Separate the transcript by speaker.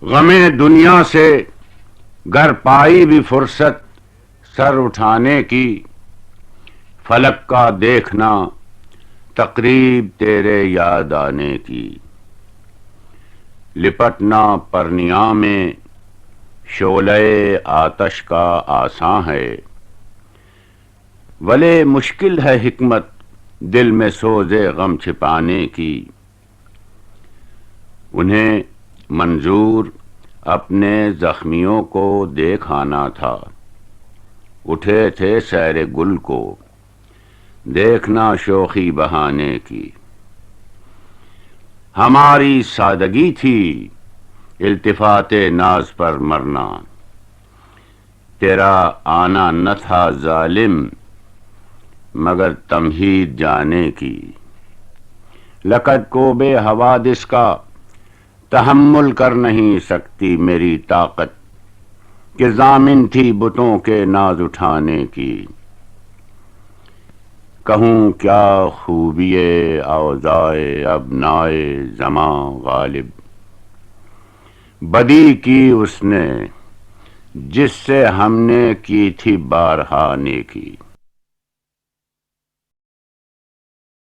Speaker 1: غم دنیا سے گر پائی بھی فرصت سر اٹھانے کی، فلک کا دیکھنا تقریب تیرے یاد آنے کی، لپٹنا پرنیاں میں شعلہ آتش کا آساں ہے، ولے مشکل ہے حکمت دل میں سوز غم چھپانے کی۔ انہیں منظور اپنے زخمیوں کو دیکھ آنا تھا، اٹھے تھے سیر گل کو دیکھنا شوخی بہانے کی۔ ہماری سادگی تھی التفات ناز پر مرنا، تیرا آنا نہ تھا ظالم مگر تمہید جانے کی۔ لقد کو بے حوادث کا تحمل کر نہیں سکتی میری طاقت، کہ ضامن تھی بتوں کے ناز اٹھانے کی۔ کہوں کیا خوبی اوضاع ابنائے زماں غالب، بدی کی اس نے جس سے ہم نے کی تھی بارہا نیکی۔